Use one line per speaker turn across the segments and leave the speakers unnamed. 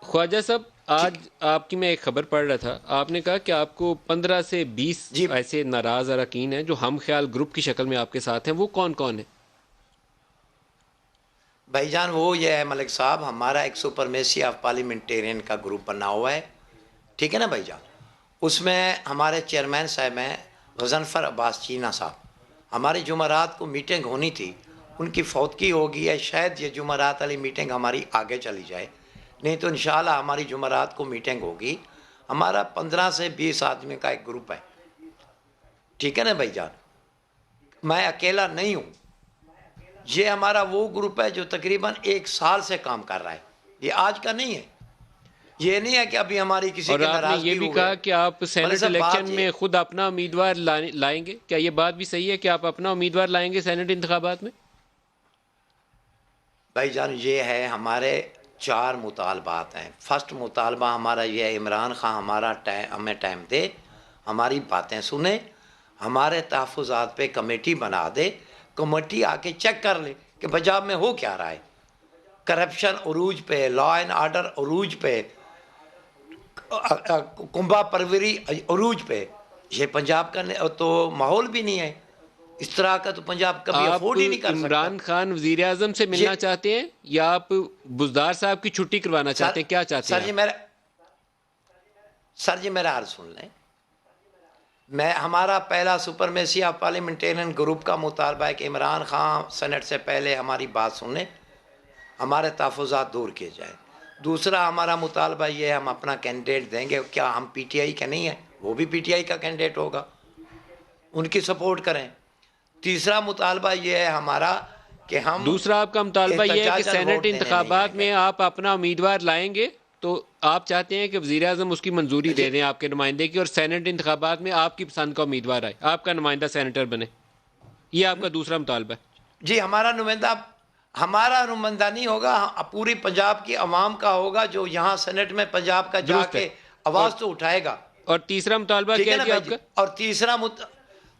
خواجہ صاحب، آج آپ کی میں ایک خبر پڑھ رہا تھا، آپ نے کہا کہ آپ کو 15 سے 20
جی
ایسے ناراض اراکین ہیں جو ہم خیال گروپ کی شکل میں آپ کے ساتھ ہیں، وہ کون کون ہیں؟
بھائی جان، وہ یہ ہے ملک صاحب، ہمارا ایک سپرمیسی آف پارلیمنٹیرین کا گروپ بنا ہوا ہے، ٹھیک ہے نا بھائی جان۔ اس میں ہمارے چیئرمین صاحب ہیں غضنفر عباس چینا صاحب۔ ہماری جمعرات کو میٹنگ ہونی تھی، ان کی فوتگی ہو گئی ہے، شاید یہ جمعرات والی میٹنگ ہماری آگے چلی جائے، نہیں تو انشاءاللہ ہماری جمعرات کو میٹنگ ہوگی۔ ہمارا 15 سے 20 آدمی کا ایک گروپ ہے، ٹھیک ہے نا بھائی جان۔ میں اکیلا نہیں ہوں، یہ ہمارا وہ گروپ ہے جو تقریباً 1 سال سے کام کر رہا ہے، یہ آج کا نہیں ہے۔ یہ نہیں ہے کہ ابھی ہماری کسی
اور
کے
آپ نے یہ
ناراضگی
بھی
ہوئے۔
کہا کہ آپ
ملک
سینٹ
صاحب
الیکشن
بات یہ،
میں خود اپنا امیدوار لائیں گے، کیا یہ بات بھی صحیح ہے کہ آپ اپنا امیدوار لائیں گے سینٹ انتخابات میں؟
بھائی جان یہ ہے، ہمارے 4 مطالبات ہیں۔ فرسٹ مطالبہ ہمارا یہ ہے، عمران خان ہمیں ٹائم دے، ہماری باتیں سنے، ہمارے تحفظات پہ کمیٹی بنا دے، کمیٹی آ کے چیک کر لے کہ پنجاب میں ہو کیا رہا ہے۔ کرپشن عروج پہ، لا اینڈ آرڈر عروج پہ، کنبہ پروری عروج پہ، یہ پنجاب کا تو ماحول بھی نہیں ہے، اس طرح کا تو پنجاب کبھی
آپ
افورڈ ہی نہیں کر سکتا۔
عمران خان وزیر اعظم سے
یہ
ملنا چاہتے ہیں یا آپ بزدار صاحب کی چھٹی کروانا
سر
چاہتے ہیں؟ کیا چاہتے ہیں
سر
آپ؟
جی میرا سر جی میرا عرض سن لیں۔ ہمارا پہلا سپرمیسی آف پارلیمنٹیرین گروپ کا مطالبہ ہے کہ عمران خان سینٹ سے پہلے ہماری بات سن لیں، ہمارے تحفظات دور کیے جائیں۔ دوسرا ہمارا مطالبہ یہ ہے، ہم اپنا کینڈیڈیٹ دیں گے، کیا ہم پی ٹی آئی کے نہیں ہیں، وہ بھی پی ٹی آئی کا کینڈیڈیٹ ہوگا، ان کی سپورٹ کریں۔ تیسرا مطالبہ یہ ہے ہمارا کہ ہم
دوسرا آپ کا مطالبہ یہ ہے کہ
احتجاجاً
سینٹ
ووٹ دینے نہیں
انتخابات
آئیں گے۔
میں آپ اپنا امیدوار لائیں گے، تو آپ چاہتے ہیں کہ وزیر اعظم اس کی منظوری دے دیں آپ کے نمائندے کی، اور سینٹ انتخابات میں آپ کی پسند کا امیدوار آئے، آپ کا نمائندہ سینیٹر بنے، یہ آپ کا دوسرا مطالبہ ہے؟
جی ہمارا نمائندہ نہیں ہوگا، پوری پنجاب کی عوام کا ہوگا، جو یہاں سینٹ میں پنجاب کا جا
درست ہے۔
کے
اور
آواز تو اٹھائے گا،
اور تیسرا مطالبہ
ٹھیک
کیا
ہے
ہے
نا
جی
بھائی
آپ
جی۔
کا؟
اور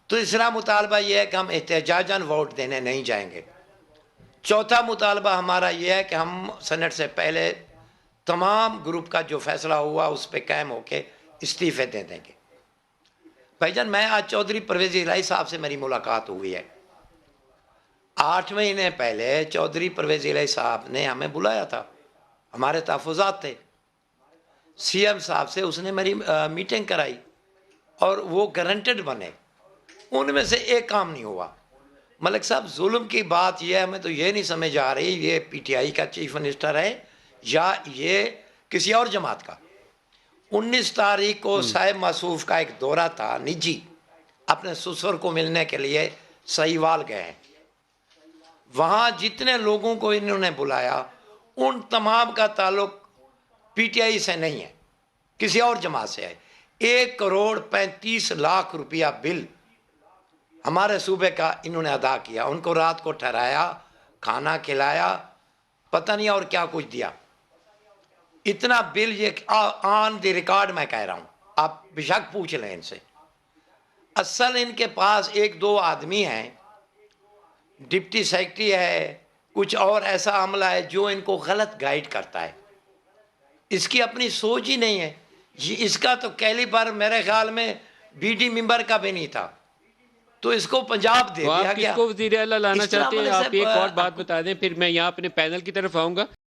تیسرا مطالبہ یہ ہے کہ ہم احتجاجاً ووٹ دینے نہیں جائیں گے۔ چوتھا مطالبہ ہمارا یہ ہے کہ ہم سینٹ سے پہلے تمام گروپ کا جو فیصلہ ہوا اس پہ قائم ہو کے استعفے دے دیں گے۔ بھائی جان، میں آج چودھری پرویز الہی صاحب سے میری ملاقات ہوئی ہے، 8 مہینے پہلے چودھری پرویز الہی صاحب نے ہمیں بلایا تھا، ہمارے تحفظات تھے، سی ایم صاحب سے اس نے میری میٹنگ کرائی اور وہ گارنٹڈ بنے، ان میں سے ایک کام نہیں ہوا۔ ملک صاحب، ظلم کی بات یہ ہے، ہمیں تو یہ نہیں سمجھ آ رہی یہ پی ٹی آئی کا چیف منسٹر ہے یا یہ کسی اور جماعت کا۔ 19 تاریخ کو صاحب موصوف کا ایک دورہ تھا نجی، اپنے سسر کو ملنے کے لیے سہیوال گئے ہیں، وہاں جتنے لوگوں کو انہوں نے بلایا ان تمام کا تعلق پی ٹی آئی سے نہیں ہے، کسی اور جماعت سے ہے۔ 1,35,00,000 روپیہ بل ہمارے صوبے کا انہوں نے ادا کیا، ان کو رات کو ٹھہرایا، کھانا کھلایا، پتہ نہیں اور کیا کچھ دیا۔ اتنا بل، یہ آن دی ریکارڈ میں کہہ رہا ہوں، آپ بشک پوچھ لیں ان سے۔ اصل ان کے پاس 1-2 آدمی ہیں، ڈپٹی سیکرٹری ہے، کچھ اور ایسا عملہ ہے جو ان کو غلط گائیڈ کرتا ہے، اس کی اپنی سوچ ہی نہیں ہے۔ اس کا تو کیلیبر میرے خیال میں بی ڈی ممبر کا بھی نہیں تھا، تو اس کو پنجاب دے
تو
دیا
آپ کس
گیا۔
کو وزیر اعلیٰ لانا
اس طرح
چاہتے ہیں؟
ملک
آپ ایک اور بات
صاحب،
بتا دیں، پھر میں یہاں اپنے پینل کی طرف آؤں گا۔